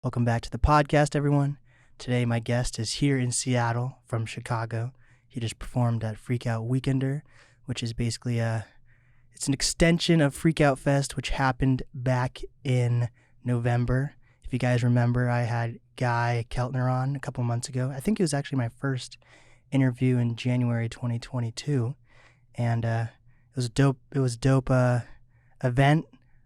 Welcome back to the podcast, everyone. Today, my guest is here in Seattle from Chicago. He just performed at Freakout Weekender, which is basically it's an extension of Freakout Fest, which happened back in November. If you guys remember, I had Guy Keltner on a couple months ago. I think it was actually my first interview in January 2022, and it was dope. It was a dope event.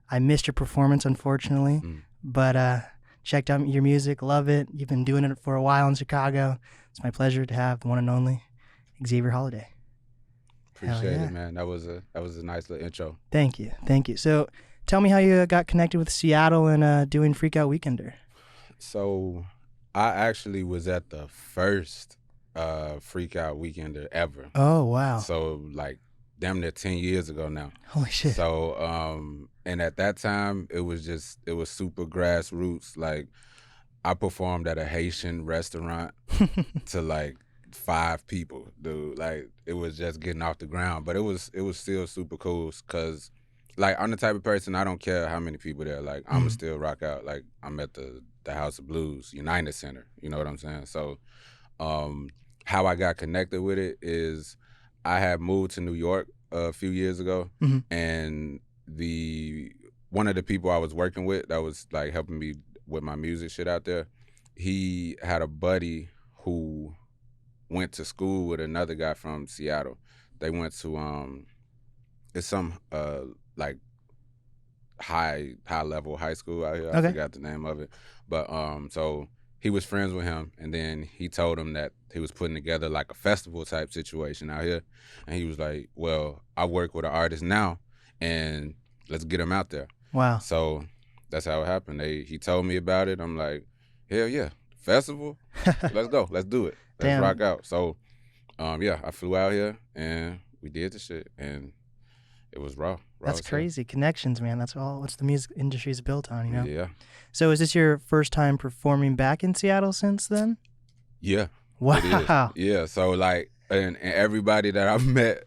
I missed your performance, unfortunately, but checked out your music, love it. You've been doing it for a while in Chicago. It's my pleasure to have the one and only Xavier Holliday. Appreciate it, man. That was a nice little intro. Thank you. So tell me how you got connected with Seattle and doing Freakout Weekender. So I actually was at the first Freakout Weekender ever. Oh, wow. So like damn near 10 years ago now. Holy shit. So and at that time it was super grassroots. Like I performed at a Haitian restaurant to like 5 people, dude. Like it was just getting off the ground, but it was still super cool because like I'm the type of person, I don't care how many people there. Like I'ma still rock out. Like I'm at the House of Blues United Center. You know what I'm saying? So how I got connected with it is I had moved to New York a few years ago, and one of the people I was working with that was like helping me with my music shit out there, he had a buddy who went to school with another guy from Seattle. They went to it's some like high level high school out here. I forgot the name of it, but so he was friends with him, and then he told him that he was putting together like a festival type situation out here, and he was like, well, I work with an artist now, and let's get him out there. Wow. So that's how it happened. He told me about it. I'm like, hell yeah, festival, let's go, let's do it, let's rock out. So yeah, I flew out here and we did the shit, and it was raw. That's crazy. Connections, man. That's all what the music industry is built on, you know? Yeah. So is this your first time performing back in Seattle since then? Yeah. Wow. Yeah. So like, and everybody that I met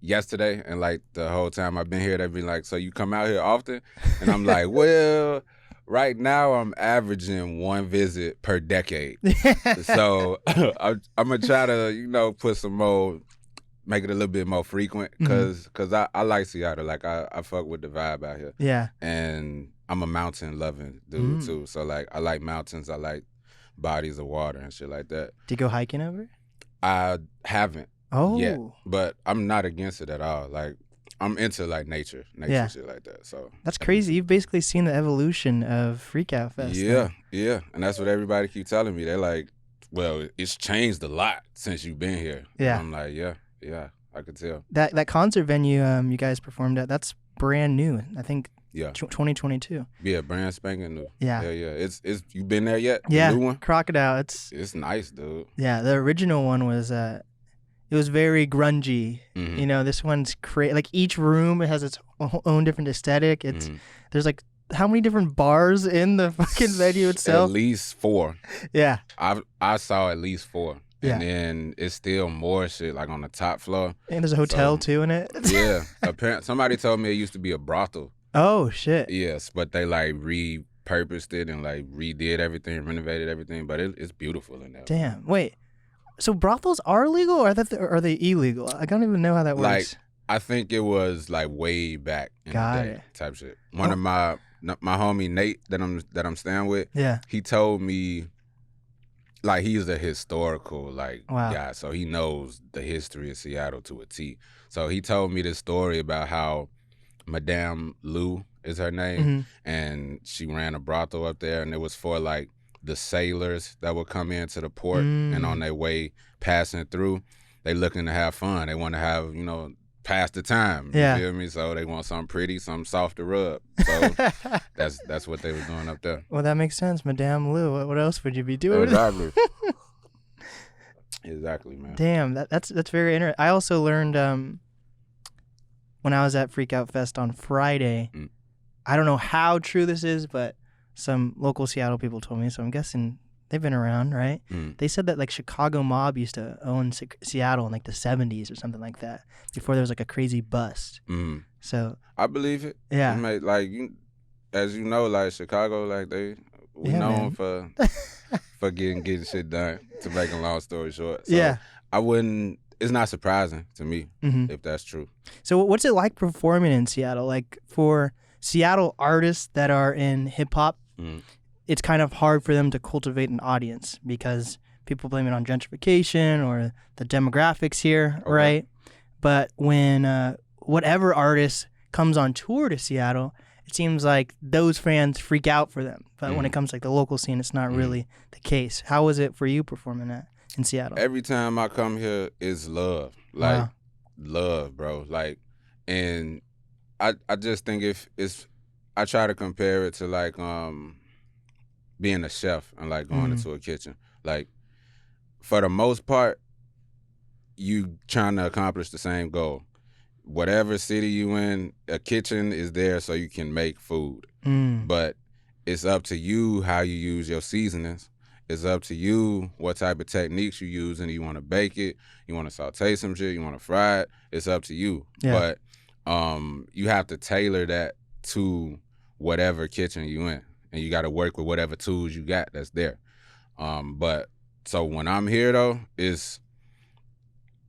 yesterday and like the whole time I've been here, they've been like, so you come out here often? And I'm like, well, right now I'm averaging 1 visit per decade. So I'm gonna try to, put some more, make it a little bit more frequent, cause I like Seattle. Like I fuck with the vibe out here. Yeah. And I'm a mountain loving dude too. So like I like mountains. I like bodies of water and shit like that. Did you go hiking ever? I haven't yet, Oh. but I'm not against it at all. Like I'm into like nature shit like that. So that's crazy. You've basically seen the evolution of Freakout Fest. Yeah. And that's what everybody keep telling me. They're like, well, it's changed a lot since you've been here. Yeah. And I'm like, yeah, I could tell. That concert venue you guys performed at, that's brand new. I think 2022. Yeah, brand spanking new. Yeah. Yeah. It's you been there yet? Yeah. The new one? Crocodile. It's nice, dude. Yeah, the original one was it was very grungy. You know, this one's like each room has its own different aesthetic. It's there's like how many different bars in the fucking venue itself? At least 4. Yeah. I saw at least 4. Yeah. And then it's still more shit like on the top floor. And there's a hotel too in it. Yeah. Apparently somebody told me it used to be a brothel. Oh shit. Yes, but they like repurposed it and like redid everything, renovated everything, but it's beautiful in there. Damn. Wait. So brothels are legal, or are they illegal? I don't even know how that works. Like I think it was like way back in the day type shit. One of my homie Nate that I'm staying with, he told me like he's a historical guy, so he knows the history of Seattle to a T. So he told me this story about how Madame Lou is her name, and she ran a brothel up there, and it was for like the sailors that would come into the port, and on their way passing through, they looking to have fun. They want to have, pass the time. You feel me? So they want something pretty, something soft to rub. So that's what they were doing up there. Well, that makes sense, Madame Lou. What else would you be doing? Exactly. Exactly, man. Damn, that's very interesting. I also learned when I was at Freakout Fest on Friday. I don't know how true this is, but some local Seattle people told me, so I'm guessing they've been around, right? They said that like Chicago mob used to own Seattle in like the 70s or something like that, before there was like a crazy bust. So I believe it. Yeah. Like as you know, like Chicago, like we Yeah, known man. for getting shit done. To make a long story short, so Yeah. I wouldn't. It's not surprising to me if that's true. So what's it like performing in Seattle? Like for Seattle artists that are in hip hop, it's kind of hard for them to cultivate an audience because people blame it on gentrification or the demographics here, right? But when whatever artist comes on tour to Seattle, it seems like those fans freak out for them. But when it comes to like the local scene, it's not really the case. How was it for you performing that in Seattle? Every time I come here, it's love. Like, love, bro. Like, and I just think if it's, I try to compare it to like being a chef and like going into a kitchen. Like, for the most part, you trying to accomplish the same goal. Whatever city you in, a kitchen is there so you can make food. But it's up to you how you use your seasonings. It's up to you what type of techniques you use, and you want to bake it, you want to saute some shit, you want to fry it. It's up to you. Yeah. But you have to tailor that to whatever kitchen you in, and you got to work with whatever tools you got that's there. But so when I'm here though,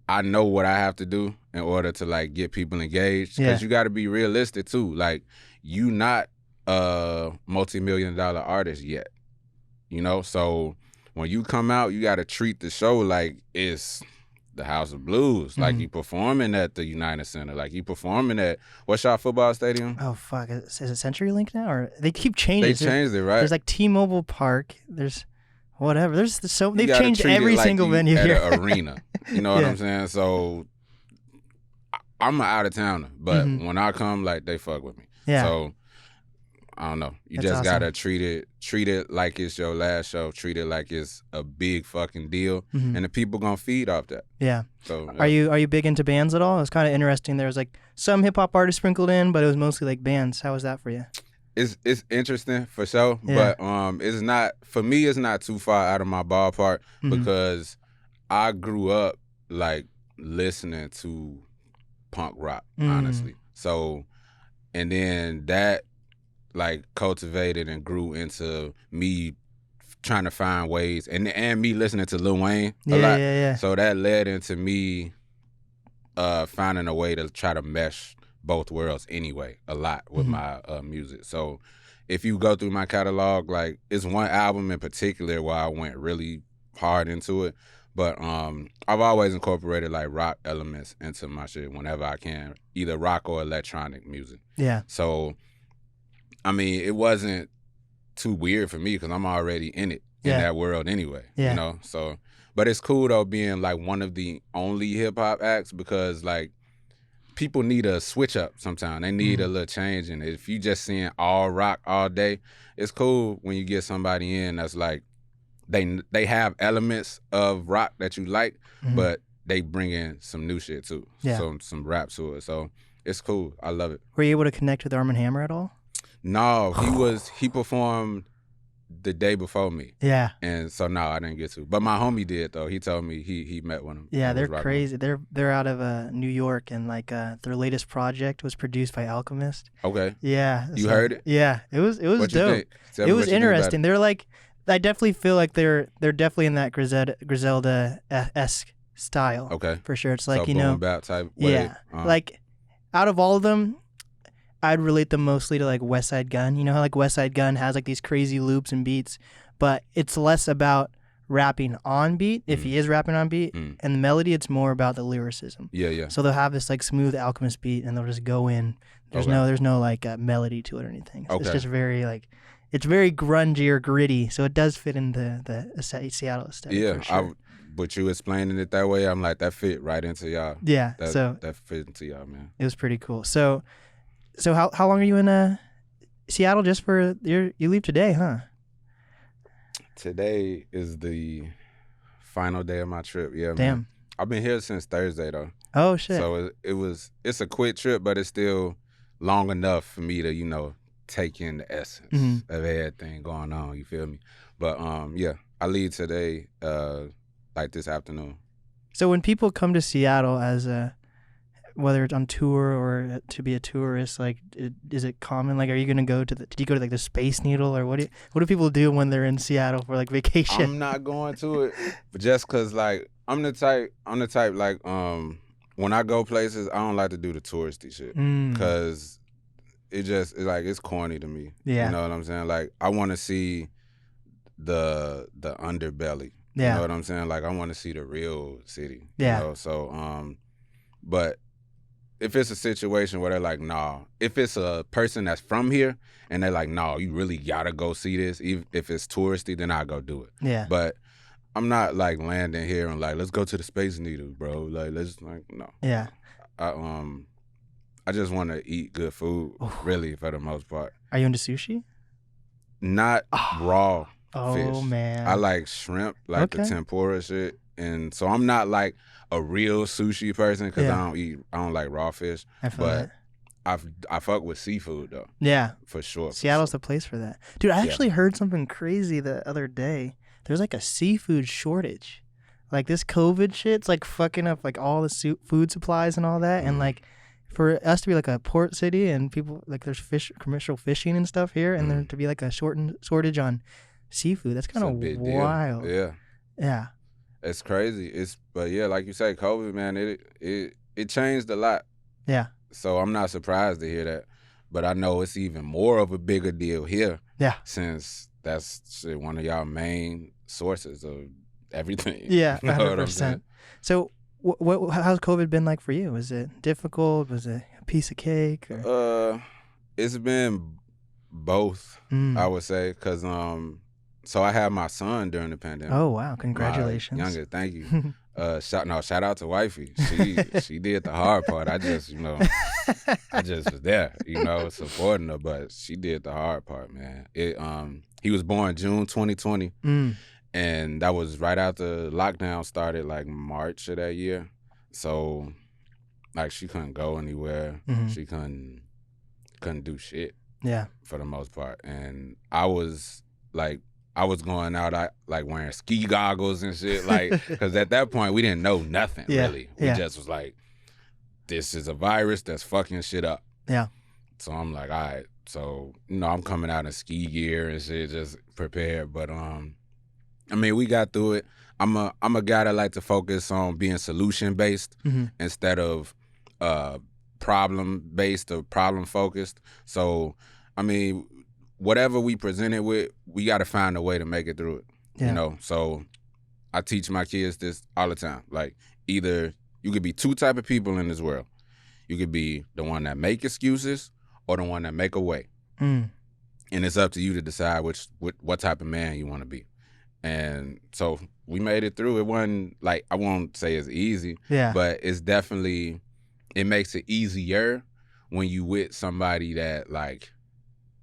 I know what I have to do in order to like get people engaged, because you got to be realistic too. Like, you not a multi-million-dollar artist yet, you know? So when you come out, you got to treat the show like it's the House of Blues. Like, you performing at the United Center. Like, you performing at, what's y'all football stadium? Oh, fuck. Is it CenturyLink now? Or they keep changing. They changed it, right? There's like T-Mobile Park. There's whatever. There's so, they've gotta changed treat it every like single you venue at here. an arena. You know what I'm saying? So I'm an out-of-towner, but when I come, like, they fuck with me. Yeah. So I don't know. You That's just awesome. gotta treat it like it's your last show. Treat it like it's a big fucking deal, and the people gonna feed off that. Yeah. So Are you big into bands at all? It's kind of interesting. There was like some hip hop artists sprinkled in, but it was mostly like bands. How was that for you? It's interesting for sure, but it's not, for me. It's not too far out of my ballpark because I grew up like listening to punk rock, honestly. So, and then that like cultivated and grew into me trying to find ways, and me listening to Lil Wayne a lot. Yeah. So that led into me finding a way to try to mesh both worlds anyway, a lot with my music. So if you go through my catalog, like, it's one album in particular where I went really hard into it, but I've always incorporated like rock elements into my shit whenever I can, either rock or electronic music. Yeah. So, I mean, it wasn't too weird for me because I'm already in it, in that world anyway, you know? So, but it's cool though being like one of the only hip hop acts, because like people need a switch up sometimes. They need a little change, and if you just seeing all rock all day, it's cool when you get somebody in that's like, they have elements of rock that you like, but they bring in some new shit too. Yeah. Some rap to it. So it's cool. I love it. Were you able to connect with Arm & Hammer at all? No, he performed the day before me. Yeah. And so no, I didn't get to. But my homie did though. He told me he met with him. Yeah, they're crazy. They're out of New York, and like their latest project was produced by Alchemist. Okay. Yeah. You heard it? Yeah. It was What you dope. think? Tell me It what was you think about interesting. it. They're like, I definitely feel like they're definitely in that Griselda-esque style. Okay. For sure. It's like, so you know, boom bap type way. yeah. Like out of all of them, I'd relate them mostly to like West Side Gun. You know how like West Side Gun has like these crazy loops and beats, but it's less about rapping on beat, if he is rapping on beat, and the melody, it's more about the lyricism. Yeah. So they'll have this like smooth Alchemist beat, and they'll just go in. There's no like melody to it or anything. It's just very like, it's very grungy or gritty. So it does fit in the Seattle aesthetic. Yeah, for sure. but you explaining it that way, I'm like, that fit right into y'all. Yeah. That fit into y'all, man. It was pretty cool. So how long are you in Seattle? Just for you leave today, huh? Today is the final day of my trip. Yeah, Damn. man. I've been here since Thursday though. Oh shit. So it's a quick trip, but it's still long enough for me to, you know, take in the essence of everything going on. You feel me? But yeah, I leave today, like this afternoon. So when people come to Seattle whether it's on tour or to be a tourist, like, is it common? Like, are you gonna go to did you go to like the Space Needle, or what do people do when they're in Seattle for like vacation? I'm not going to it, but just cause like I'm the type like when I go places, I don't like to do the touristy shit, cause it's like it's corny to me. Yeah. You know what I'm saying? Like I want to see the underbelly. Yeah. You know what I'm saying? Like I want to see the real city. Yeah. You know? So but if it's a situation where they're like, nah, if it's a person that's from here and they're like, nah, you really gotta go see this, even if it's touristy, then I'll go do it. Yeah. But I'm not like landing here and like, let's go to the Space Needle, bro. Like, let's like, no. Yeah. I just want to eat good food, really, for the most part. Are you into sushi? Not raw fish. Oh, man. I like shrimp, like the tempura shit. And so I'm not like a real sushi person because I don't like raw fish. I feel that. I fuck with seafood though. Yeah. For sure. Seattle's the place for that. Dude, I actually heard something crazy the other day. There's like a seafood shortage. Like this COVID shit's like fucking up like all the food supplies and all that. And like for us to be like a port city and people like there's commercial fishing and stuff here, and there to be like a shortage on seafood, that's kind of wild. Yeah. Yeah. It's crazy. But yeah, like you say, COVID, man, it changed a lot. Yeah. So I'm not surprised to hear that. But I know it's even more of a bigger deal here. Yeah. Since that's one of y'all main sources of everything. Yeah, 100%. You know what I'm saying? So how's COVID been like for you? Was it difficult? Was it a piece of cake? Or? It's been both, I would say, because so I had my son during the pandemic. Oh wow! Congratulations, younger. Thank you. Shout out to wifey. She did the hard part. I just was there, supporting her, but she did the hard part, man. He was born June 2020. And that was right after lockdown started, like March of that year. So, like, she couldn't go anywhere. She couldn't do shit. Yeah. For the most part. And I was going out, like wearing ski goggles and shit, like, because at that point we didn't know nothing really. We just was like, this is a virus that's fucking shit up. Yeah. So I'm like, all right. So I'm coming out in ski gear and shit, just prepared. But I mean, we got through it. I'm a guy that like to focus on being solution based instead of problem based or problem focused. So, I mean, whatever we presented with, we got to find a way to make it through it. Yeah. So I teach my kids this all the time. Like, either you could be two type of people in this world. You could be the one that make excuses or the one that make a way. And it's up to you to decide what type of man you want to be. And so we made it through. It wasn't like, I won't say it's easy, but it's definitely, it makes it easier when you with somebody that like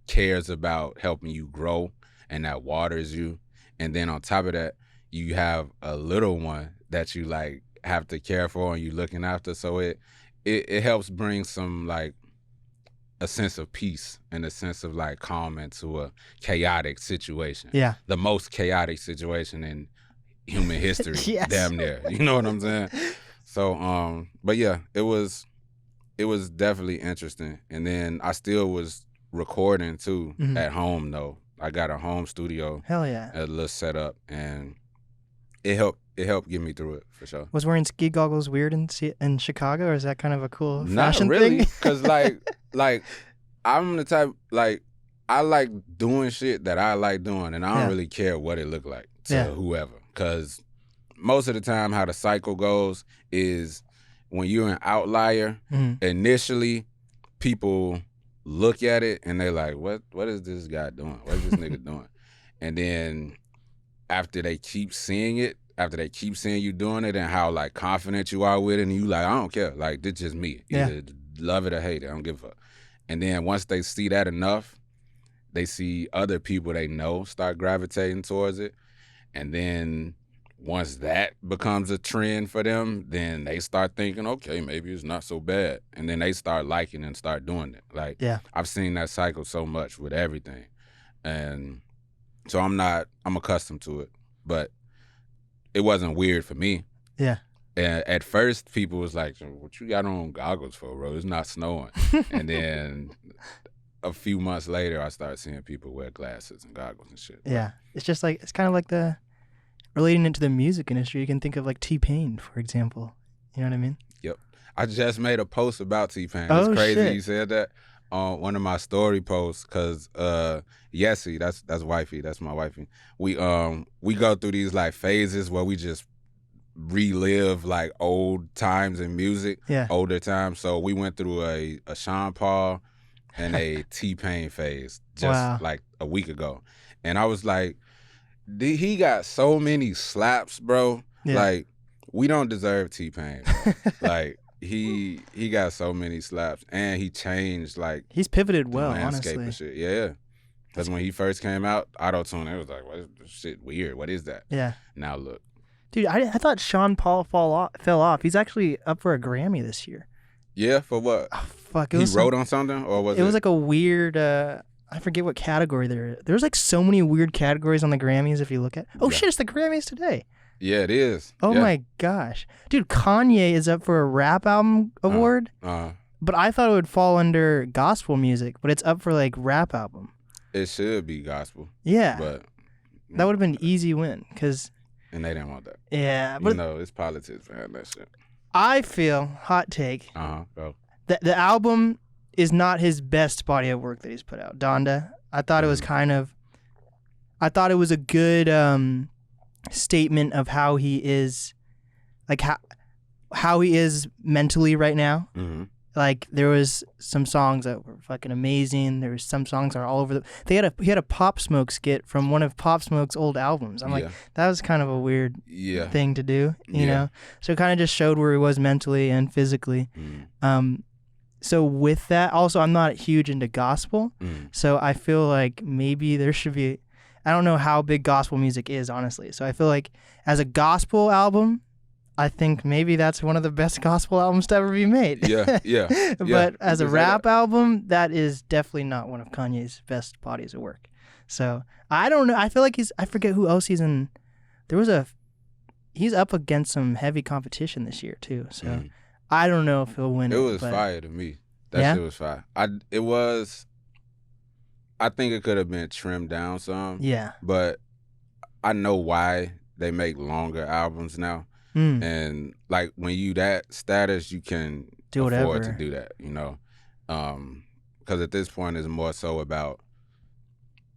cares about helping you grow and that waters you. And then on top of that, you have a little one that you like have to care for and you looking after. So it helps bring some like a sense of peace and a sense of like calm into a chaotic situation. Yeah. The most chaotic situation in human history. Yes. Damn near. You know what I'm saying? So, but yeah, it was definitely interesting. And then I still was recording too at home though. I got a home studio. Hell yeah. A little setup, and it helped get me through it for sure. Was wearing ski goggles weird in Chicago, or is that kind of a cool Not fashion really, thing? because like I'm the type, like, I like doing shit that I like doing, and I don't really care what it look like to whoever. Because most of the time how the cycle goes is when you're an outlier, initially people look at it and they're like, what is this guy doing? What is this nigga doing? And then after they keep seeing it, after they keep seeing you doing it and how like confident you are with it, and you like, I don't care. Like, this just me. Either love it or hate it. I don't give a fuck. And then once they see that enough, they see other people they know start gravitating towards it. And then once that becomes a trend for them, then they start thinking, okay, maybe it's not so bad. And then they start liking and start doing it. Like, I've seen that cycle so much with everything. And so I'm accustomed to it. But it wasn't weird for me. Yeah. And at first, people was like, "What you got on goggles for, bro? It's not snowing." And then a few months later, I started seeing people wear glasses and goggles and shit. Yeah, it's just like, it's kind of like relating it to the music industry. You can think of like T-Pain, for example. You know what I mean? Yep. I just made a post about T-Pain. Oh, it's crazy shit. you said that on one of my story posts, because Yessie, that's wifey, that's my wifey. We go through these like phases where we just relive like old times in music, older times. So we went through a Sean Paul and a T-Pain phase just like a week ago. And I was like, he got so many slaps, bro. Yeah. Like, we don't deserve T-Pain, bro. Like, he got so many slaps, and he changed, like, he's pivoted well, landscape honestly. and shit. Yeah. Because when he first came out, auto-tune, it was like, what is this shit weird? What is that? Yeah. Now look. Dude, I thought Sean Paul fell off. He's actually up for a Grammy this year. Yeah, for what? Oh, fuck. He wrote on something, or was it? It was like a weird, I forget what category there's like so many weird categories on the Grammys if you look at. Oh, shit, it's the Grammys today. Yeah, it is. Oh, my gosh. Dude, Kanye is up for a rap album award, but I thought it would fall under gospel music, but it's up for like rap album. It should be gospel. Yeah. But that would have been an easy win, because... And they didn't want that. Yeah. But it's politics behind that shit. I feel, hot take, go. The album is not his best body of work that he's put out. Donda, I thought it was I thought it was a good statement of how he is, like how he is mentally right now. Mm-hmm. Like, there was some songs that were fucking amazing. There was some songs that are all over he had a Pop Smoke skit from one of Pop Smoke's old albums. I'm like, that was kind of a weird thing to do, you know? So it kind of just showed where he was mentally and physically. So with that, also, I'm not huge into gospel. So I feel like maybe there should be, I don't know how big gospel music is, honestly. So I feel like as a gospel album, I think maybe that's one of the best gospel albums to ever be made. Yeah. But as a rap album, that is definitely not one of Kanye's best bodies of work. So I don't know. I feel like I forget who else he's in. He's up against some heavy competition this year too. So I don't know if he'll win it. It was fire to me. That shit was fire. I think it could have been trimmed down some. Yeah. But I know why they make longer albums now. And like, when you that status, you can afford to do that, you know? Because at this point, it's more so about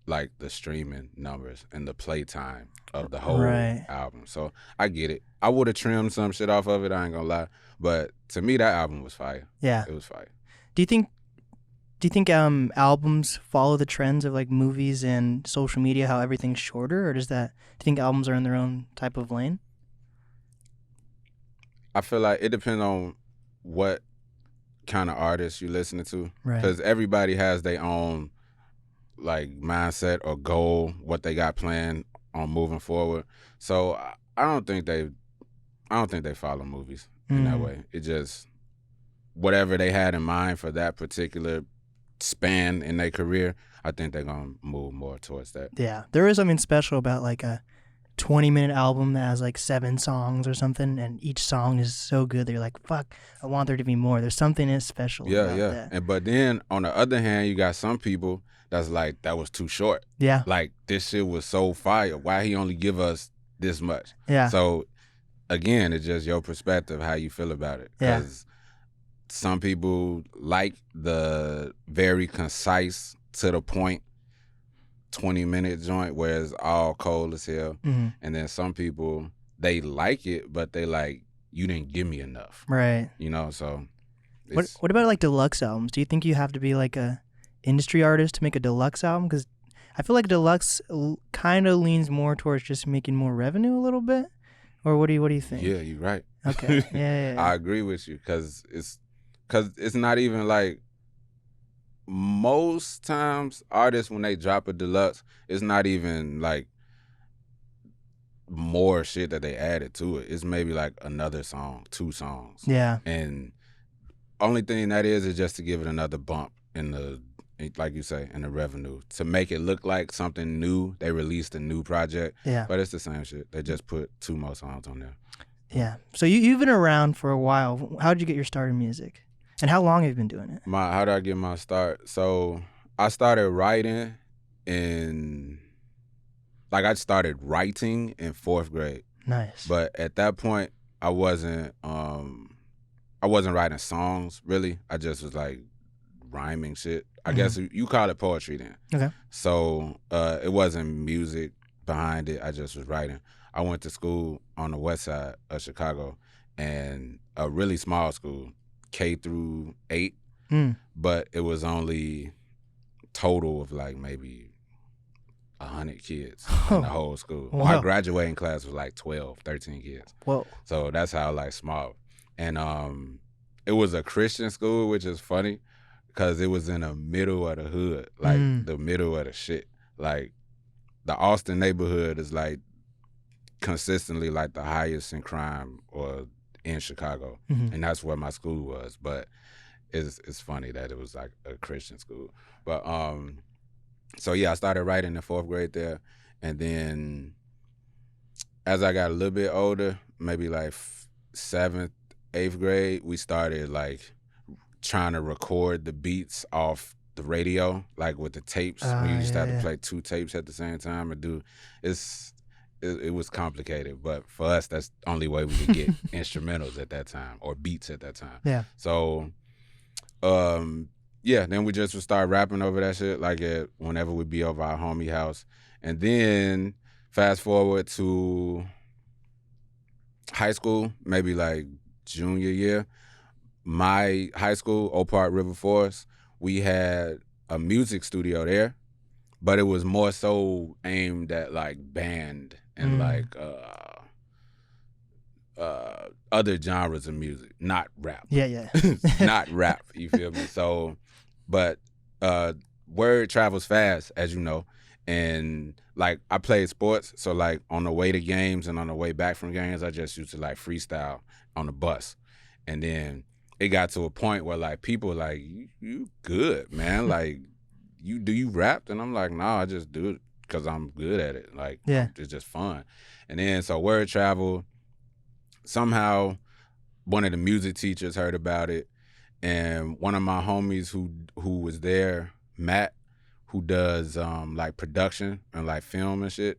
like the streaming numbers and the playtime of the whole album. So I get it. I would have trimmed some shit off of it, I ain't gonna lie. But to me, that album was fire. Yeah. It was fire. Do you think albums follow the trends of like movies and social media, how everything's shorter, or do you think albums are in their own type of lane? I feel like it depends on what kind of artist you're listening to. Right. Because everybody has their own like mindset or goal, what they got planned on moving forward. So I don't think they follow movies in that way. It just, whatever they had in mind for that particular span in their career, I think they're gonna move more towards that. Yeah. There is something special about like a 20-minute album that has like 7 songs or something, and each song is so good that you're like, fuck, I want there to be more. There's something that's special about that. But then on the other hand, you got some people that's like, that was too short. Yeah. Like, this shit was so fire. Why he only give us this much? Yeah. So again, it's just your perspective, how you feel about it. Because some people like the very concise, to the point, 20-minute joint where it's all cold as hell. And then some people, they like it, but they like, you didn't give me enough. Right. You know, so. What about like deluxe albums? Do you think you have to be like a industry artist to make a deluxe album? Because I feel like deluxe kind of leans more towards just making more revenue a little bit. Or what do you think? Yeah, you're right. Okay. Yeah. I agree with you, because it's not even like, most times artists, when they drop a deluxe, it's not even like more shit that they added to it. It's maybe like another song, 2 songs. Yeah. And only thing that is just to give it another bump in the, like you say, in the revenue, to make it look like something new. They released a new project. Yeah. But it's the same shit. They just put 2 more songs on there. Yeah. So you've been around for a while. How did you get your start in music? And how long have you been doing it? How did I get my start? So I started writing I started writing in 4th grade. Nice. But at that point, I wasn't writing songs, really. I just was like rhyming shit. I guess you call it poetry then. Okay. So it wasn't music behind it. I just was writing. I went to school on the west side of Chicago, and a really small school, K through 8, but it was only total of like maybe 100 kids in the whole school. Wow. My graduating class was like 12, 13 kids. Whoa. So that's how like small. And it was a Christian school, which is funny because it was in the middle of the hood, like the middle of the shit. Like the Austin neighborhood is like consistently like the highest in crime or in Chicago. And that's where my school was. But it's funny that it was like a Christian school. But so yeah, I started writing in 4th grade there. And then as I got a little bit older, maybe like 7th, 8th grade, we started like trying to record the beats off the radio, like with the tapes. We used to have to play 2 tapes at the same time and do it was complicated, but for us, that's the only way we could get instrumentals at that time or beats at that time. Yeah. So, yeah, then we just would start rapping over that shit, like whenever we'd be over our homie house. And then fast forward to high school, maybe like junior year, my high school, Oak Park River Forest, we had a music studio there, but it was more so aimed at like band and like other genres of music, not rap. Yeah. Not rap, you feel me? So, but word travels fast, as you know, and like I played sports, so like on the way to games and on the way back from games, I just used to like freestyle on the bus. And then it got to a point where like people were like, you good, man, like you rap? And I'm like, nah, I just do it because I'm good at it. Like, it's just fun. And then so word traveled. Somehow one of the music teachers heard about it, and one of my homies who was there, Matt, who does like production and like film and shit,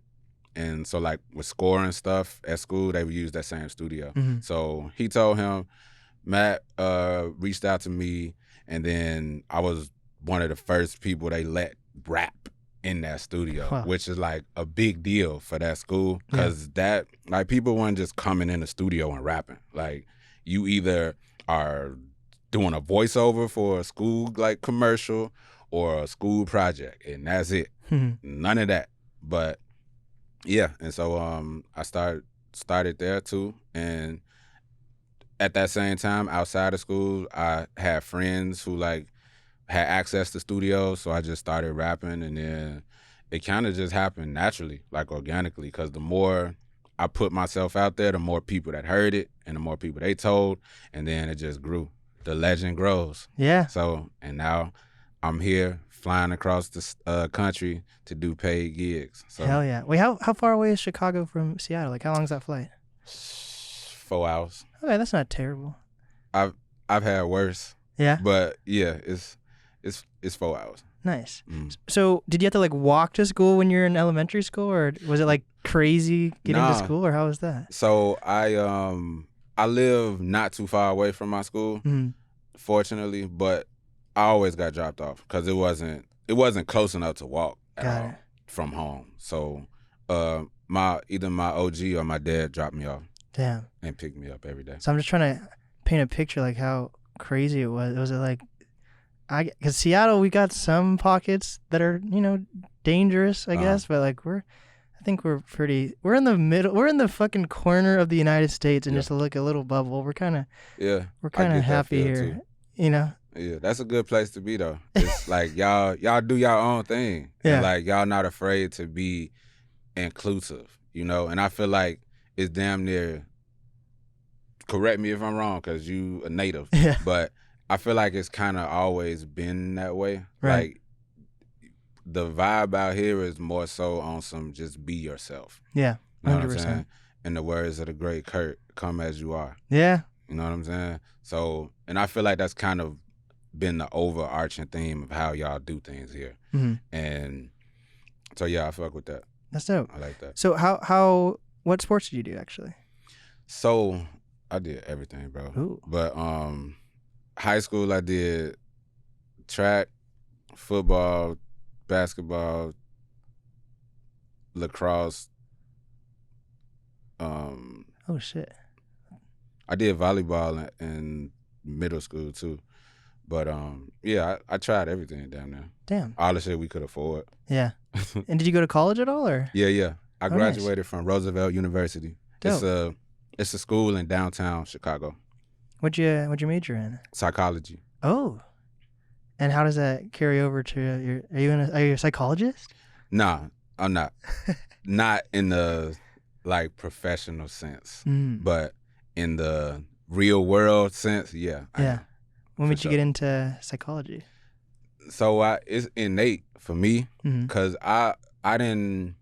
and so like with scoring stuff at school, they would use that same studio. So he told him, Matt reached out to me, and then I was one of the first people they let rap in that studio, which is like a big deal for that school, because that like people weren't just coming in the studio and rapping. Like you either are doing a voiceover for a school like commercial or a school project, and that's it. None of that. But yeah, and so I started there too, and at that same time outside of school, I had friends who like had access to studios, so I just started rapping, and then it kind of just happened naturally, like organically, because the more I put myself out there, the more people that heard it, and the more people they told, and then it just grew. The legend grows. Yeah. So, and now I'm here flying across the country to do paid gigs. So, hell yeah. Wait, how far away is Chicago from Seattle? Like, how long is that flight? 4 hours. Okay, that's not terrible. I've had worse. Yeah. But yeah, it's 4 hours. Nice. So did you have to like walk to school when you were in elementary school, or was it like crazy getting to school, or how was that? So I live not too far away from my school, fortunately, but I always got dropped off because it wasn't close enough to walk at all from home. So either my OG or my dad dropped me off. Damn. And picked me up every day. So I'm just trying to paint a picture like how crazy it was. Was it like, because Seattle, we got some pockets that are, dangerous, I guess, but like we're in the middle, we're in the fucking corner of the United States, and just like a little bubble. We're kind of happy here, Yeah, that's a good place to be though. It's like y'all do y'all own thing. Yeah. And like y'all not afraid to be inclusive, and I feel like it's damn near, correct me if I'm wrong, because you a native, but I feel like it's kind of always been that way. Right. Like the vibe out here is more so on some just be yourself. Yeah, 100%. You know what I'm saying? In the words of the great Kurt come as you are. Yeah. You know what I'm saying? So, and I feel like that's kind of been the overarching theme of how y'all do things here. Mm-hmm. And so, yeah, I fuck with that. That's dope. I like that. So what sports did you do actually? So I did everything, bro. Ooh. But high school I did track, football, basketball, lacrosse. Oh shit. I did volleyball in middle school too. But yeah, I tried everything down there. Damn. All the shit we could afford. Yeah. And did you go to college at all, or? Yeah. I Oh, graduated from Roosevelt University. Dope. It's a school in downtown Chicago. What'd you major in? Psychology. Oh. And how does that carry over to your? Are you a psychologist? Nah, I'm not. Not in the like professional sense, but in the real world sense, yeah. Yeah. When did you sure. get into psychology? So it's innate for me because I didn't,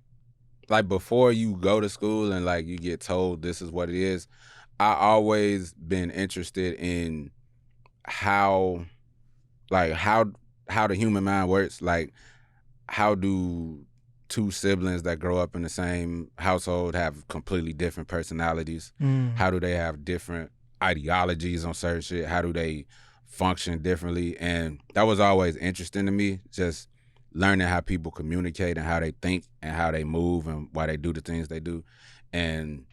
like, before you go to school and like you get told this is what it is, I always been interested in how the human mind works. Like, how do two siblings that grow up in the same household have completely different personalities? How do they have different ideologies on certain shit? How do they function differently? And that was always interesting to me, just learning how people communicate and how they think and how they move and why they do the things they do. And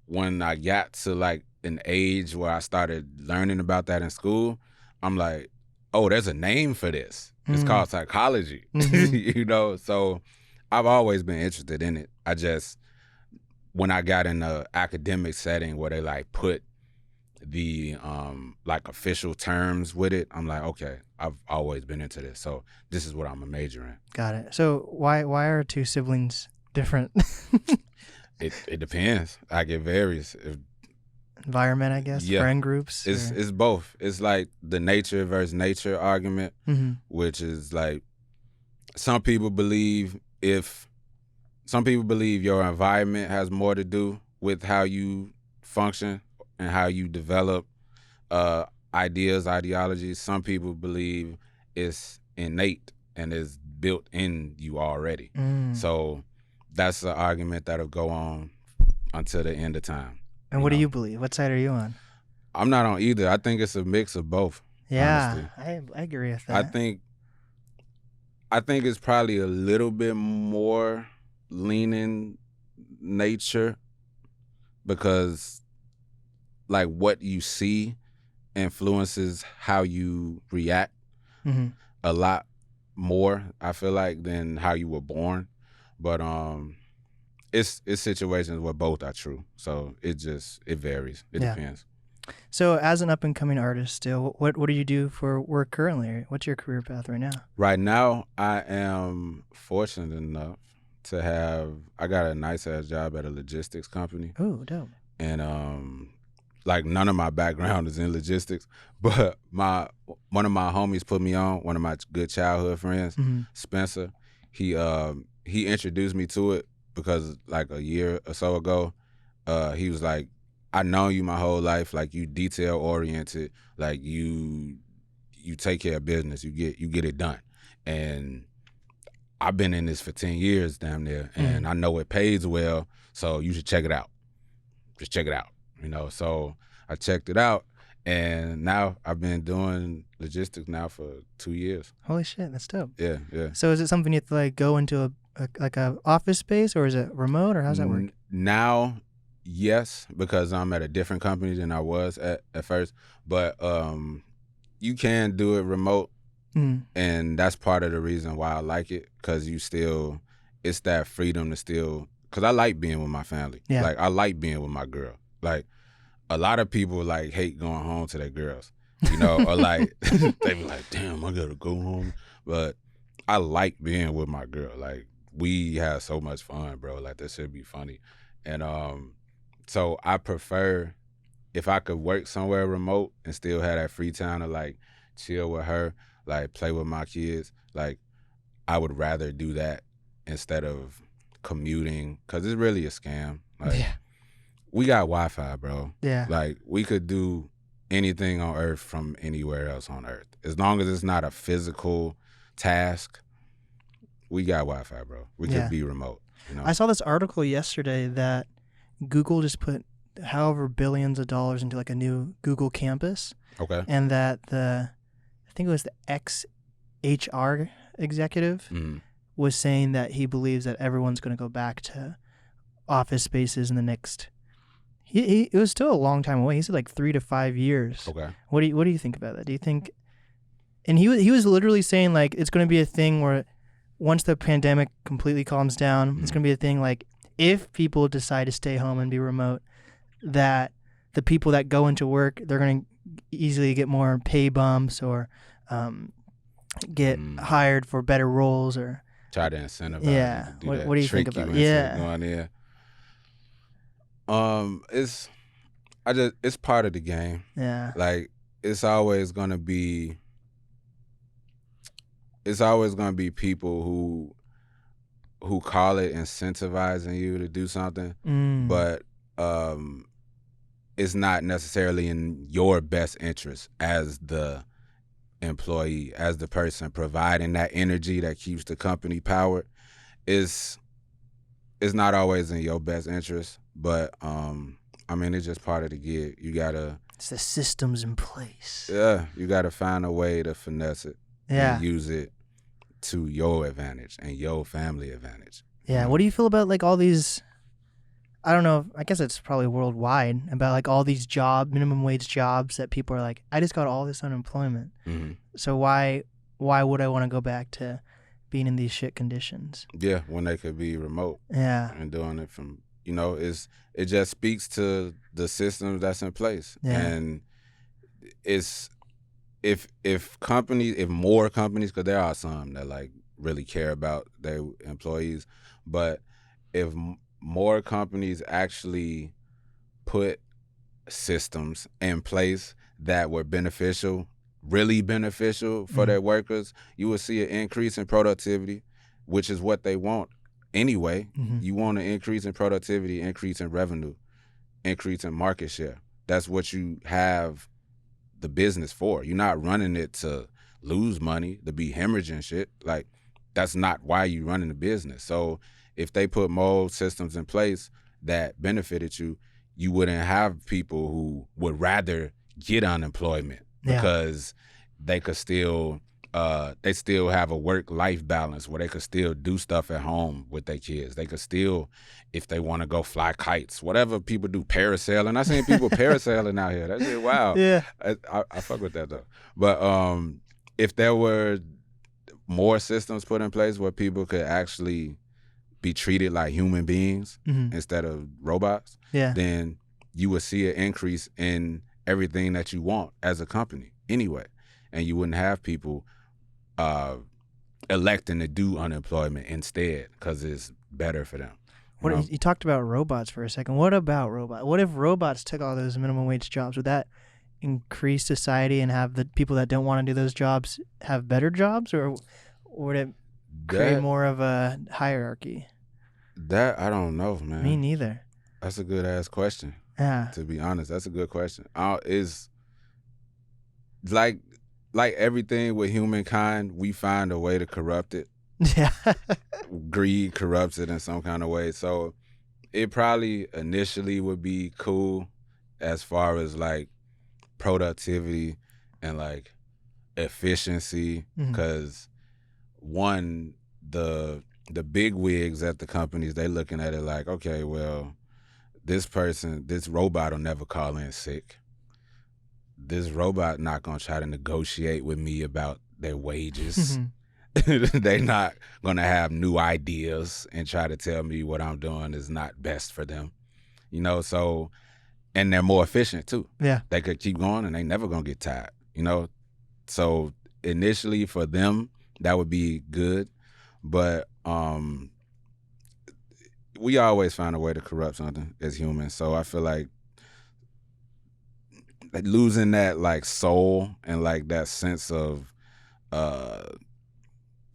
when I got to like an age where I started learning about that in school, I'm like, oh, there's a name for this. It's called psychology, you know? So I've always been interested in it. I just, when I got in an academic setting where they like put the like official terms with it, I'm like, okay, I've always been into this, so this is what I'm a major in. Got it. So why are two siblings different? It depends. Like, it varies. Environment, I guess. Yeah. Friend groups. It's both. It's like the nature versus nature argument, which is like some people believe your environment has more to do with how you function and how you develop ideas, ideologies. Some people believe it's innate and is built in you already. So that's an argument that'll go on until the end of time. And what do you believe? What side are you on? I'm not on either. I think it's a mix of both. Yeah, honestly. I agree with that. I think it's probably a little bit more leaning nature, because like what you see influences how you react a lot more, I feel like, than how you were born. But it's situations where both are true. So it varies. It depends. So as an up-and-coming artist still, what do you do for work currently? What's your career path right now? Right now, I am fortunate enough to I got a nice-ass job at a logistics company. Oh, dope. And like, none of my background is in logistics, but one of my homies put me on, one of my good childhood friends, Spencer, he introduced me to it because like a year or so ago, he was like, I know you my whole life, like you detail oriented, like you take care of business, you get it done. And I've been in this for 10 years damn near, and I know it pays well, so you should check it out. Just check it out, you know. So I checked it out, and now I've been doing logistics now for 2 years. Holy shit, that's dope. Yeah. So is it something you have to like go into a office space, or is it remote, or how's that work? Now, yes, because I'm at a different company than I was at first, but you can do it remote, and that's part of the reason why I like it, because it's that freedom to still, because I like being with my family. Yeah. Like, I like being with my girl. Like, a lot of people like hate going home to their girls, you know, or like they be like, damn, I gotta go home. But I like being with my girl. Like, we have so much fun, bro. Like, that should be funny. And so I prefer, if I could work somewhere remote and still have that free time to like chill with her, like play with my kids, like I would rather do that instead of commuting, because it's really a scam. Like, we got Wi-Fi, bro. Yeah. Like, we could do anything on Earth from anywhere else on Earth. As long as it's not a physical task, we got Wi-Fi, bro. We could be remote, you know? I saw this article yesterday that Google just put however billions of dollars into like a new Google campus. Okay. And that I think it was the ex-HR executive was saying that he believes that everyone's going to go back to office spaces in the next. It was still a long time away. He said like 3 to 5 years. Okay. What do you think about that? Do you think? And he was literally saying like it's going to be a thing where once the pandemic completely calms down, it's going to be a thing like if people decide to stay home and be remote, that the people that go into work, they're going to easily get more pay bumps or get hired for better roles or try to incentivize. Yeah. What do you think about it? Yeah. Going there. It's part of the game. Yeah. Like it's always gonna be people who call it incentivizing you to do something, but it's not necessarily in your best interest as the employee, as the person providing that energy that keeps the company powered. It's not always in your best interest, but I mean, it's just part of the gig. It's the systems in place. Yeah, you gotta find a way to finesse it. Yeah. And use it to your advantage and your family advantage. Yeah. What do you feel about like all these? I don't know. I guess it's probably worldwide about like all these minimum wage jobs that people are like, I just got all this unemployment. So why would I want to go back to being in these shit conditions? Yeah, when they could be remote. Yeah. And doing it from, it just speaks to the system that's in place. Yeah. And it's, if more companies, because there are some that like really care about their employees, but if more companies actually put systems in place that were really beneficial for their workers, you will see an increase in productivity, which is what they want anyway. You want an increase in productivity, increase in revenue, increase in market share. That's what you have the business for. You're not running it to lose money, to be hemorrhaging shit. Like, that's not why you're running the business. So if they put more systems in place that benefited you, you wouldn't have people who would rather get unemployment because they could still they still have a work-life balance where they could still do stuff at home with their kids. They could still, if they want to go fly kites, whatever people do, parasailing. I seen people parasailing out here. That shit, wow. Yeah. I fuck with that though. But if there were more systems put in place where people could actually be treated like human beings instead of robots, then you would see an increase in everything that you want as a company anyway. And you wouldn't have people electing to do unemployment instead because it's better for them. You talked about robots for a second. What about robots? What if robots took all those minimum wage jobs? Would that increase society and have the people that don't want to do those jobs have better jobs, or would it create more of a hierarchy? That I don't know, man. Me neither. That's a good ass question. Yeah. To be honest, that's a good question. Is like everything with humankind, we find a way to corrupt it. Yeah. Greed corrupts it in some kind of way. So it probably initially would be cool as far as like productivity and like efficiency, because one, the big wigs at the companies, they looking at it like, okay, well, this robot will never call in sick. This robot not gonna try to negotiate with me about their wages. They not gonna have new ideas and try to tell me what I'm doing is not best for them. So, and they're more efficient too. Yeah. They could keep going and they never gonna get tired, So initially for them, that would be good. But we always find a way to corrupt something as humans. So I feel like losing that like soul and like that sense of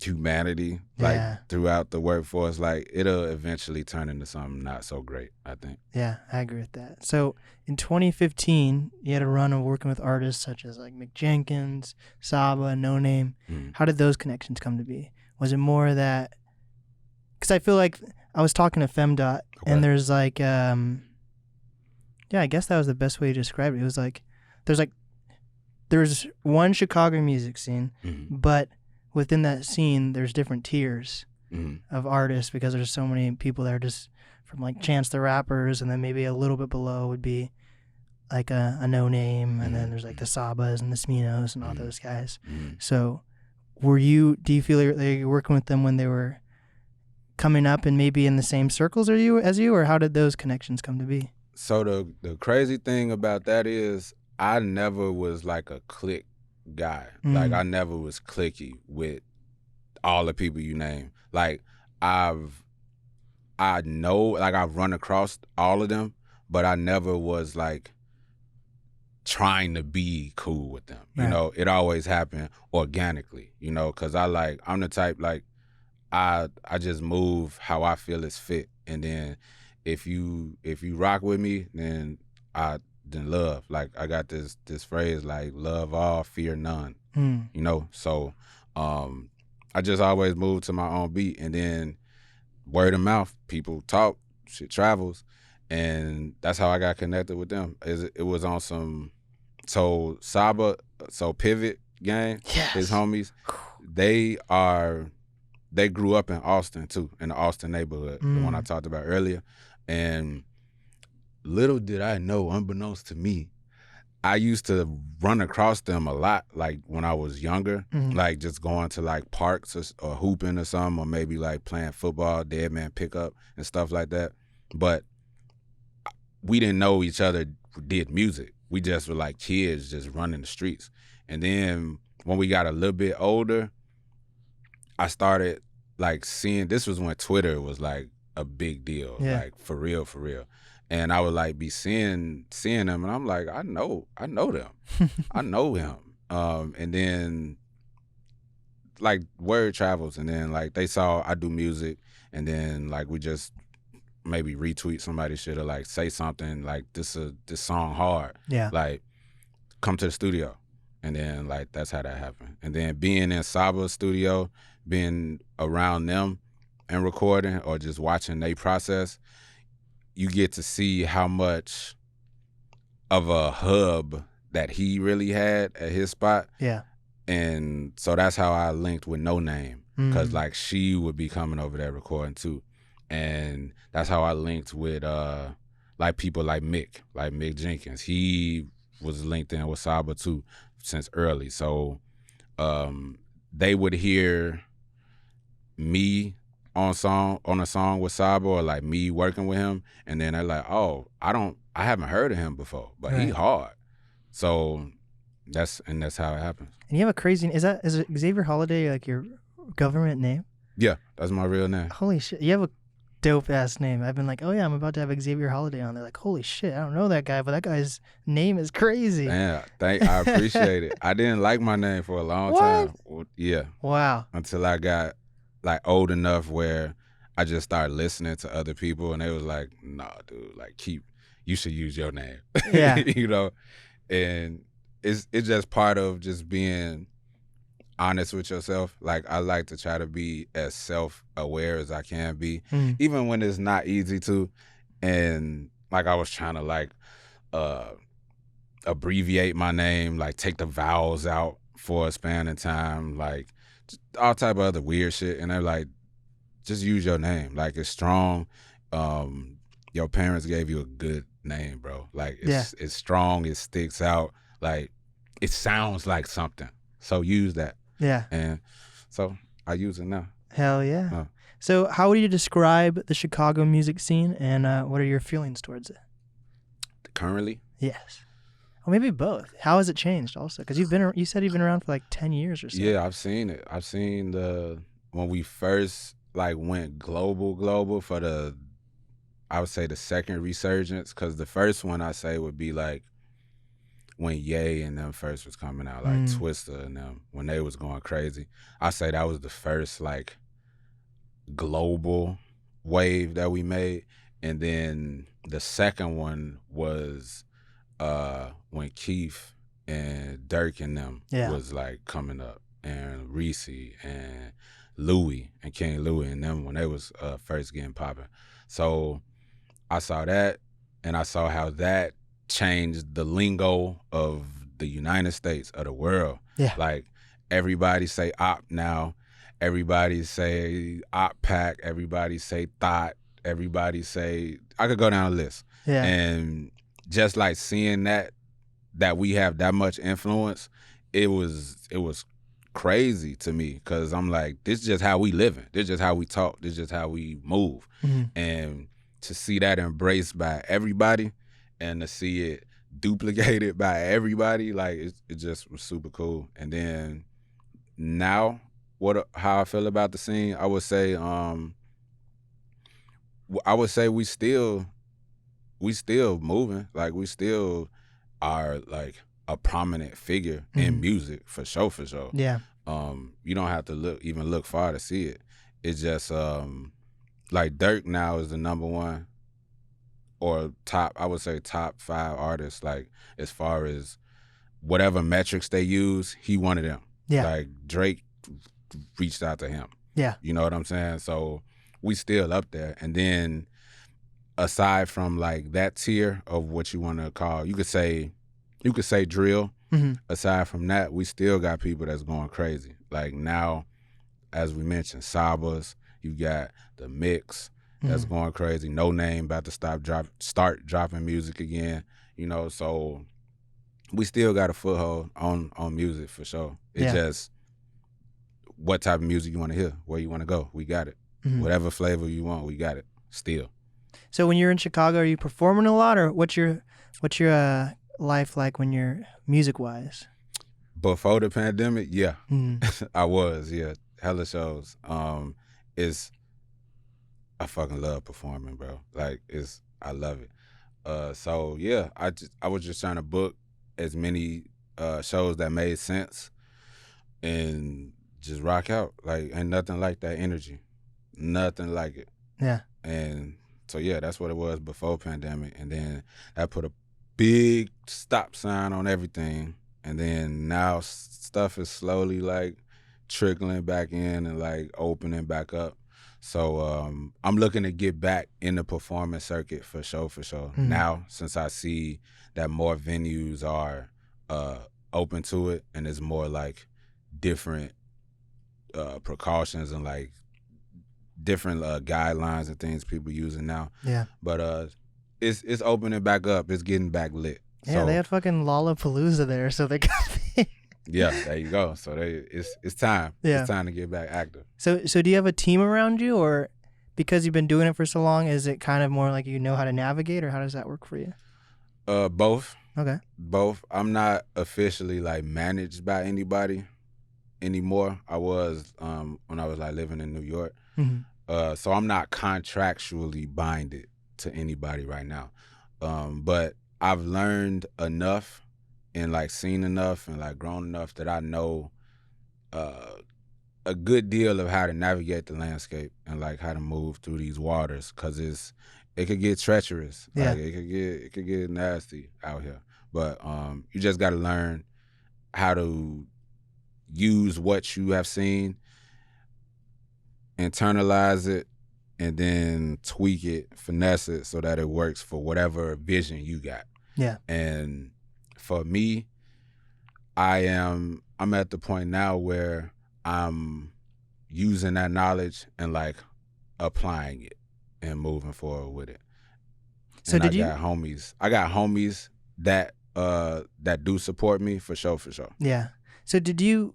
humanity, like throughout the workforce, like it'll eventually turn into something not so great, I think. Yeah, I agree with that. So in 2015, you had a run of working with artists such as like Mick Jenkins, Saba, No Name. How did those connections come to be? Was it more that, because I feel like I was talking to Femdot and there's like, yeah, I guess that was the best way to describe it. It was like, there's one Chicago music scene, but within that scene, there's different tiers of artists because there's so many people that are just from like Chance the Rappers, and then maybe a little bit below would be like a No Name, and then there's like the Sabas and the Sminos and all those guys. So do you feel like you're working with them when they were coming up and maybe in the same circles as you, or how did those connections come to be? So the crazy thing about that is I never was like a clique guy. Like I never was cliquey with all the people you name. Like I've run across all of them, but I never was like trying to be cool with them. You know, it always happened organically, you know, because I'm the type, like, I just move how I feel is fit. And then if you rock with me, then love. Like I got this phrase like love all, fear none. You know? So I just always move to my own beat, and then word of mouth, people talk, shit travels, and that's how I got connected with them. It was on some Pivot Gang, his homies, they grew up in Austin too, in the Austin neighborhood, the one I talked about earlier. And little did I know, unbeknownst to me, I used to run across them a lot, like when I was younger, like just going to like parks or hooping or something, or maybe like playing football, dead man pickup and stuff like that. But we didn't know each other did music. We just were like kids just running the streets. And then when we got a little bit older, I started like seeing, this was when Twitter was like a big deal, like for real. And I would like be seeing them, and I'm like, I know them. I know him. And then like word travels, and then like they saw I do music, and then like we just maybe retweet somebody's shit or like say something like this song hard. Yeah. Like come to the studio. And then like that's how that happened. And then being in Saba's studio, being around them and recording or just watching they process, you get to see how much of a hub that he really had at his spot. Yeah. And so that's how I linked with No Name, because like she would be coming over there recording too. And that's how I linked with like people like Mick Jenkins. He was linked in with Saba too since early. So they would hear me on a song with Saba, or like me working with him, and then they're like, oh, I haven't heard of him before, but he hard. So that's how it happens. And you have a crazy, is it Xavier Holliday like your government name? Yeah, that's my real name. Holy shit, you have a dope ass name. I've been like, oh yeah, I'm about to have Xavier Holliday on. They're like, holy shit, I don't know that guy, but that guy's name is crazy. Yeah, I appreciate it. I didn't like my name for a long time. Yeah. Wow. Until I got like old enough where I just started listening to other people, and they was like, nah, dude, like you should use your name. Yeah. You know? And it's just part of just being honest with yourself. Like I like to try to be as self-aware as I can be, even when it's not easy to. And like I was trying to like abbreviate my name, like take the vowels out for a span of time, like all type of other weird shit. And they're like, just use your name. Like it's strong. Your parents gave you a good name, bro. Like it's strong, it sticks out. Like it sounds like something. So use that. Yeah. And so I use it now. Hell yeah. So how would you describe the Chicago music scene, and what are your feelings towards it? Currently? Yes. Or maybe both. How has it changed also? Because you said you've been around for like 10 years or so. Yeah, I've seen it. I've seen when we first like went global for I would say the second resurgence, because the first one I say would be like when Ye and them first was coming out, like Twista and them, when they was going crazy. I say that was the first like global wave that we made. And then the second one was when Keith and Dirk and them was like coming up, and Reese and Louis and King Louis and them when they was first getting popping. So I saw that, and I saw how that changed the lingo of the United States, of the world. Yeah. Like everybody say op now, everybody say op pack, everybody say thought, everybody say, I could go down a list. Yeah. And just like seeing that we have that much influence, it was crazy to me, because I'm like, this is just how we living. This is just how we talk. This is just how we move. And to see that embraced by everybody and to see it duplicated by everybody, like it just was super cool. And then now, how I feel about the scene, I would say we still moving. Like we still are like a prominent figure in music for sure. Yeah. You don't have to even look far to see it. It's just like Dirk now is the number one or I would say top 5 artists, like as far as whatever metrics they use, he one of them. Yeah. Like Drake reached out to him. Yeah. You know what I'm saying? So we still up there. And then aside from like that tier of what you want to call, you could say drill. Aside from that, we still got people that's going crazy. Like now, as we mentioned, Sabas, you got the Mix that's going crazy. No Name about to start dropping music again. You know, so we still got a foothold on music for sure. It's just what type of music you want to hear, where you want to go. We got it. Whatever flavor you want, we got it. Still. So when you're in Chicago, are you performing a lot, or what's your life like when you're music-wise? Before the pandemic, yeah. I was, hella shows. I fucking love performing, bro. Like I love it. So yeah, I was just trying to book as many shows that made sense and just rock out. Like ain't nothing like that energy. Nothing like it. Yeah. And so yeah, that's what it was before pandemic. And then that put a big stop sign on everything. And then now stuff is slowly like trickling back in and like opening back up. So I'm looking to get back in the performance circuit for sure. Now, since I see that more venues are open to it, and it's more like different precautions and like different guidelines and things people using now. Yeah. But it's opening back up. It's getting back lit. Yeah, so, they had fucking Lollapalooza there, so they got me. Yeah, there you go. So it's time. Yeah. It's time to get back active. So do you have a team around you, or because you've been doing it for so long, is it kind of more like you know how to navigate, or how does that work for you? Both. Okay. Both. I'm not officially like managed by anybody anymore. I was when I was like living in New York. So I'm not contractually binded to anybody right now. But I've learned enough and like seen enough and like grown enough that I know a good deal of how to navigate the landscape and like how to move through these waters, because it could get treacherous. Yeah. Like it could get nasty out here. But you just got to learn how to use what you have seen, internalize it, and then tweak it, finesse it so that it works for whatever vision you got. Yeah. And for me, I'm at the point now where I'm using that knowledge and like applying it and moving forward with it. So and did you? I got homies that do support me for sure. Yeah. So did you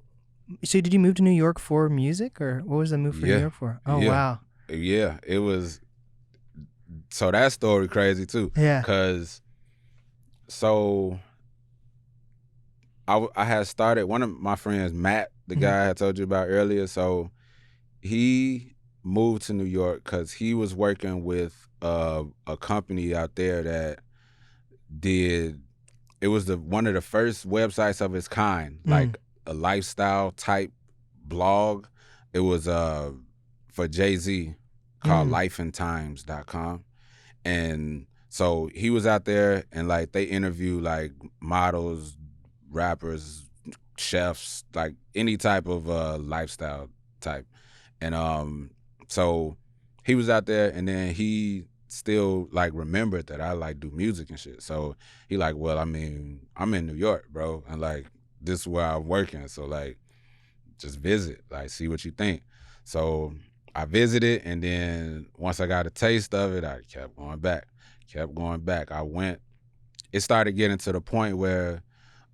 move to New York for music, or what was the move for New York for? Oh, yeah. Wow. Yeah, it was. So that story crazy too. Yeah. Cause so I had started, one of my friends, Matt, the guy I had told you about earlier. So he moved to New York because he was working with a company out there that did it was one of the first websites of its kind, like a lifestyle type blog. It was for Jay-Z called lifeandtimes.com. And so he was out there and like they interview like models, rappers, chefs, like any type of lifestyle type. And so he was out there and then he still like remembered that I like do music and shit. So he like, well, I mean, I'm in New York, bro, and like this is where I'm working. So like just visit, like see what you think. So I visited, and then once I got a taste of it, I kept going back. I went, it started getting to the point where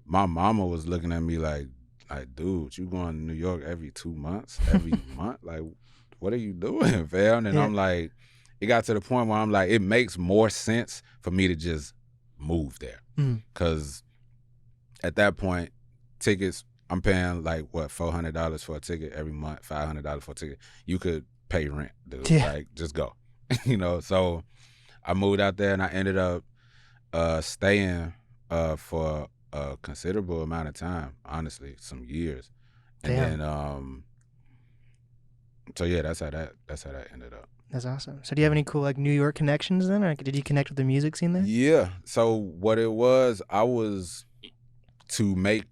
my mama was looking at me like, dude, you going to New York every 2 months, every month? Like, what are you doing, fam? And I'm like, it got to the point where I'm like, it makes more sense for me to just move there. Because at that point, tickets, I'm paying like, what, $400 for a ticket every month, $500 for a ticket. You could pay rent, dude. Like, just go. You know, so I moved out there and I ended up staying for a considerable amount of time, honestly, some years. And then, so yeah, that's how that ended up. That's awesome. So do you have any cool like New York connections then? Or did you connect with the music scene there? Yeah. So what it was, I was to make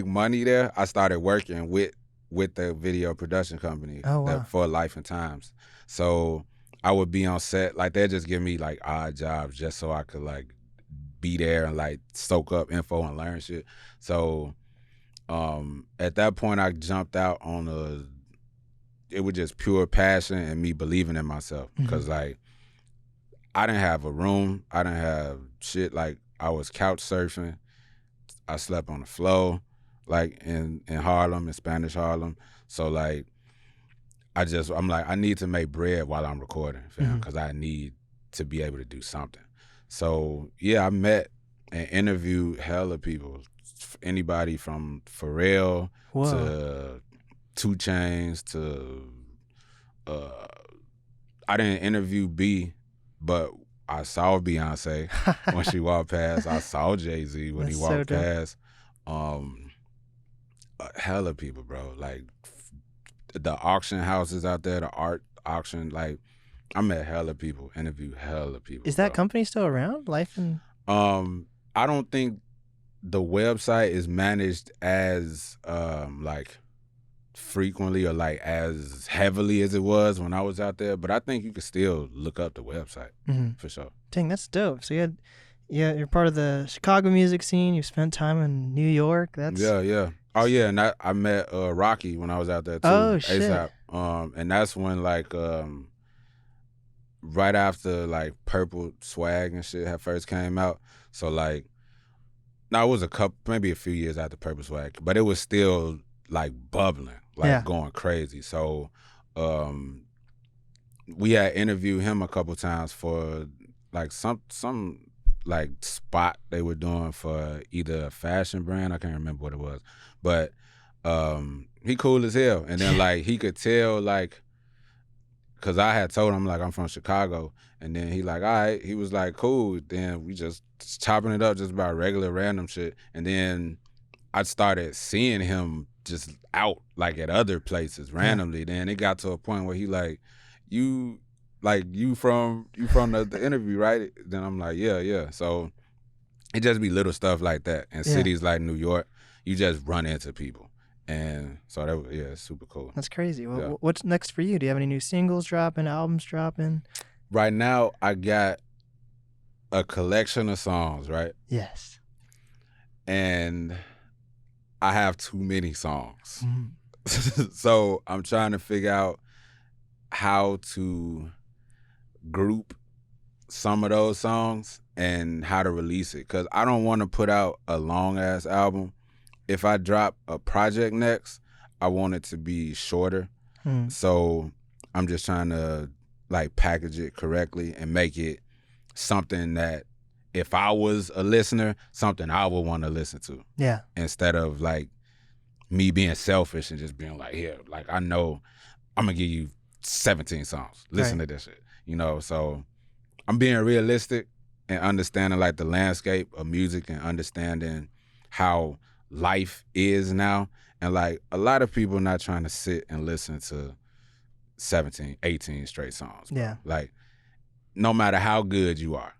money there. I started working with the video production company for Life and Times. So I would be on set, like they'd just give me like odd jobs just so I could like be there and like soak up info and learn shit. So at that point I jumped out on it was just pure passion and me believing in myself. Because like I didn't have a room, I didn't have shit. Like I was couch surfing. I slept on the floor, like in Harlem, in Spanish Harlem. So like I'm like, I need to make bread while I'm recording, because I need to be able to do something. So yeah, I met and interviewed hella people, anybody from Pharrell to 2 Chainz to I didn't interview B, but I saw Beyonce when she walked past. I saw Jay-Z when he walked past. Hella people, bro. Like the auction houses out there, the art auction. Like I met hella people, interviewed hella people. Is that company still around? Life and I don't think the website is managed as like frequently or like as heavily as it was when I was out there, but I think you could still look up the website for sure. Dang, that's dope. So you're part of the Chicago music scene. You spent time in New York. That's yeah. Oh yeah, and I met Rocky when I was out there too. Oh shit. ASAP. And that's when like right after like Purple Swag and shit had first came out. So like, now it was maybe a few years after Purple Swag, but it was still like bubbling, like going crazy. So we had interviewed him a couple times for like some like spot they were doing for either a fashion brand, I can't remember what it was, but he cool as hell. And then like he could tell, like, cause I had told him like I'm from Chicago, and then he like, all right, he was like, cool. Then we just chopping it up just about regular random shit, and then I started seeing him just out like at other places randomly. Then it got to a point where he like, you from the interview, right? Then I'm like, yeah. So it just be little stuff like that. In cities like New York, you just run into people. And so that it's super cool. That's crazy. Well, what's next for you? Do you have any new singles dropping, albums dropping? Right now, I got a collection of songs, right? Yes. And I have too many songs. So I'm trying to figure out how to group some of those songs and how to release it, because I don't want to put out a long ass album. If I drop a project next, I want it to be shorter. So I'm just trying to like package it correctly and make it something that if I was a listener, something I would want to listen to. Yeah. Instead of like me being selfish and just being like, here, like I know I'm gonna give you 17 songs. Listen to this shit. You know, so I'm being realistic and understanding like the landscape of music and understanding how life is now. And like a lot of people not trying to sit and listen to 17, 18 straight songs. Bro. Yeah. Like no matter how good you are.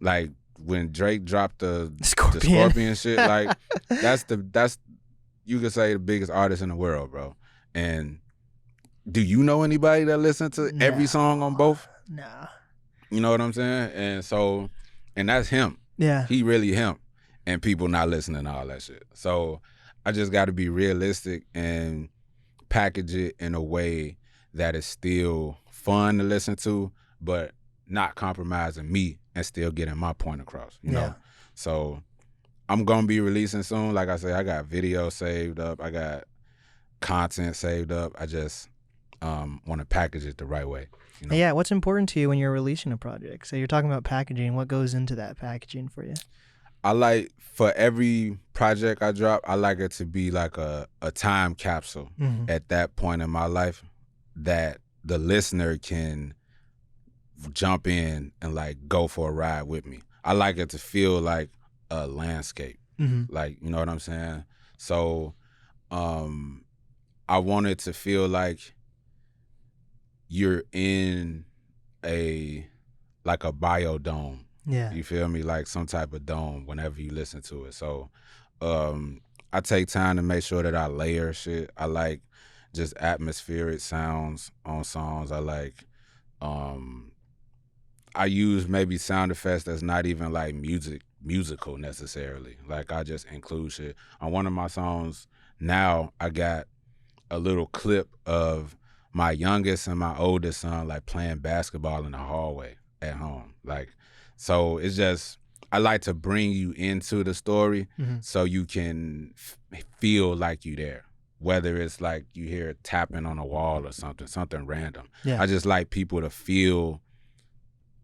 Like when Drake dropped the Scorpion shit, like that's you could say the biggest artist in the world, bro. And do you know anybody that listen to every song on both? Nah. You know what I'm saying? And so, and that's him. Yeah. He really him. And people not listening to all that shit. So I just got to be realistic and package it in a way that is still fun to listen to, but not compromising me and still getting my point across, you know? So I'm going to be releasing soon. Like I say, I got videos saved up. I got content saved up. I just want to package it the right way. You know? Yeah, what's important to you when you're releasing a project? So you're talking about packaging. What goes into that packaging for you? I like, for every project I drop, I like it to be like a time capsule at that point in my life that the listener can jump in and like go for a ride with me. I like it to feel like a landscape. Like, you know what I'm saying? So I want it to feel like you're in a biodome. Yeah. You feel me? Like some type of dome whenever you listen to it. So I take time to make sure that I layer shit. I like just atmospheric sounds on songs. I like I use maybe sound effects that's not even like musical necessarily. Like I just include shit. On one of my songs now, I got a little clip of my youngest and my oldest son like playing basketball in the hallway at home. Like, so it's just, I like to bring you into the story so you can feel like you there. Whether it's like you hear tapping on a wall or something random. Yeah. I just like people to feel,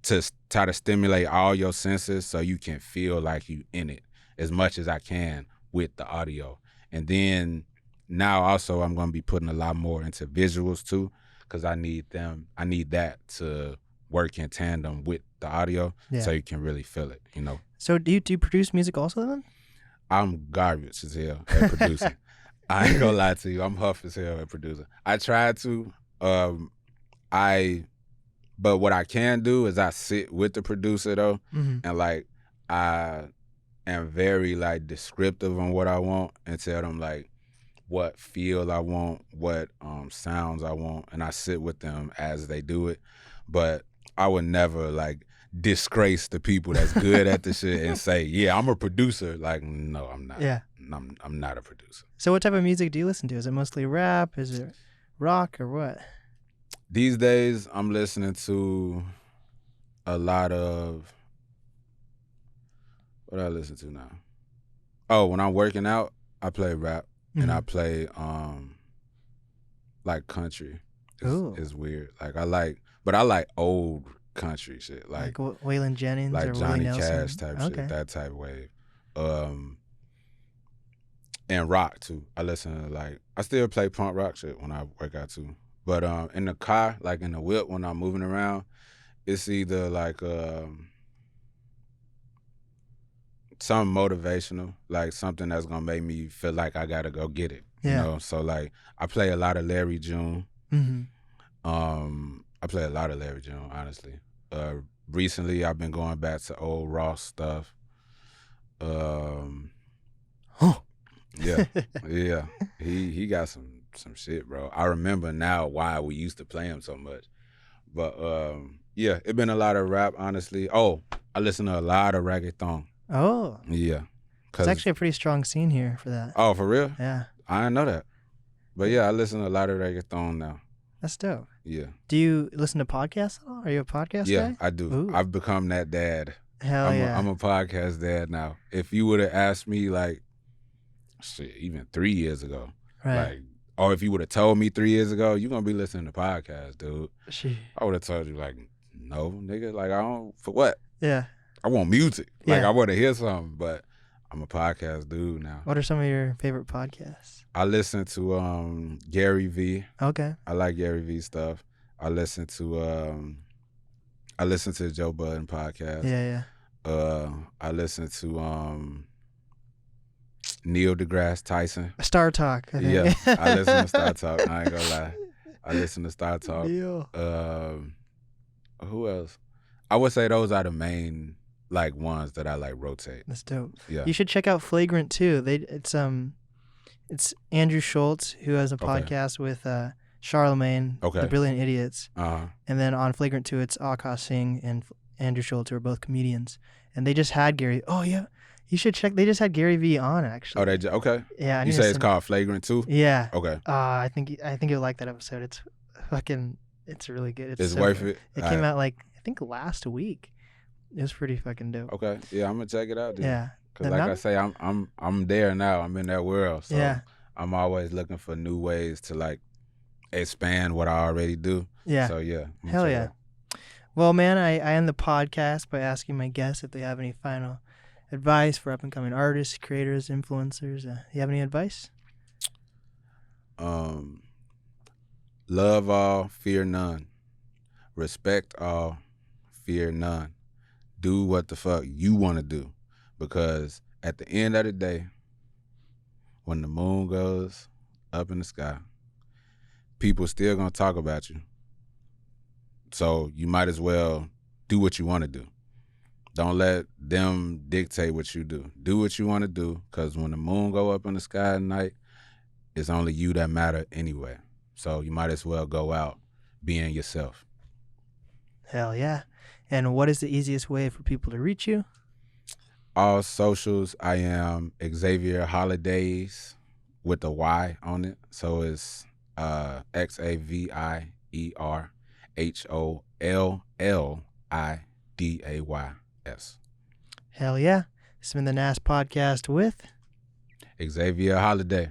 to try to stimulate all your senses so you can feel like you in it as much as I can with the audio. And then now also I'm gonna be putting a lot more into visuals too, because I need that to work in tandem with the audio so you can really feel it, you know. So do you produce music also then? I'm garbage as hell at producing. I ain't gonna lie to you, I'm huff as hell at producing. I tried to, but what I can do is I sit with the producer though, and like I am very like descriptive on what I want and tell them like what feel I want, what sounds I want, and I sit with them as they do it. But I would never like disgrace the people that's good at the shit and say, yeah, I'm a producer. Like, no, I'm not. Yeah. I'm not a producer. So what type of music do you listen to? Is it mostly rap? Is it rock or what? These days, I'm listening to a lot of, what do I listen to now? Oh, when I'm working out, I play rap and I play like country. It's weird. Like I like old country shit. Like Waylon Jennings like or Johnny Willie Nelson? Cash type shit, that type of wave. And rock too. I listen to like, I still play punk rock shit when I work out too. But in the car, like in the whip when I'm moving around, it's either like something motivational, like something that's gonna make me feel like I gotta go get it. You know? So like I play a lot of Larry June. I play a lot of Larry June, honestly. Recently I've been going back to old Ross stuff. Yeah. He got some shit, bro. I remember now why we used to play him so much. But yeah, it been a lot of rap, honestly. Oh, I listen to a lot of reggaeton. Oh. Yeah. It's actually a pretty strong scene here for that. Oh, for real? Yeah. I didn't know that. But yeah, I listen to a lot of reggaeton now. That's dope. Yeah. Do you listen to podcasts at all? Are you a podcast guy? Yeah, I do. Ooh. I've become that dad. Hell yeah. I'm a podcast dad now. If you would have asked me like, shit, even 3 years ago, like, or if you would have told me 3 years ago, you're going to be listening to podcasts, dude. I would have told you like, no, nigga, like I don't, for what? Yeah. I want music. Like I want to hear something, but I'm a podcast dude now. What are some of your favorite podcasts? I listen to Gary V. Okay. I like Gary V stuff. I listen to Joe Budden podcast. Yeah. I listen to Neil deGrasse Tyson. Star Talk. I think. Yeah, I listen to Star Talk. I ain't gonna lie. I listen to Star Talk. Neil. Who else? I would say those are the main like ones that I like rotate. That's dope. Yeah. You should check out Flagrant too. It's Andrew Schultz who has a podcast with Charlemagne, Okay. the Brilliant Idiots, Uh-huh. and then on Flagrant 2 it's Akash Singh and Andrew Schultz, who are both comedians, and they just had Gary. Oh yeah, you should check. They just had Gary Vee on actually. Oh, okay. Yeah. I You need say to it's send- called Flagrant too? Yeah. Okay. I think you'll like that episode. It's fucking. It's really good. It's so worth good. it. It came out like I think last week. It was pretty fucking dope. Okay. Yeah, I'm gonna check it out then. Yeah. Cause And like now- I say, I'm there now. I'm in that world. So Yeah. I'm always looking for new ways to like expand what I already do. Yeah. So yeah. I'm gonna Hell check it yeah. out. Well, man, I end the podcast by asking my guests if they have any final advice for up and coming artists, creators, influencers. You have any advice? Love all, fear none. Respect all, fear none. Do what the fuck you want to do, because at the end of the day, when the moon goes up in the sky, people still gonna talk about you. So you might as well do what you want to do. Don't let them dictate what you do. Do what you want to do, because when the moon go up in the sky at night, it's only you that matter anyway. So you might as well go out being yourself. Hell yeah. And what is the easiest way for people to reach you? All socials, I am Xavier Hollidays with a Y on it. So it's XavierHollidays. Hell yeah. This has been the NAST podcast with Xavier Holliday.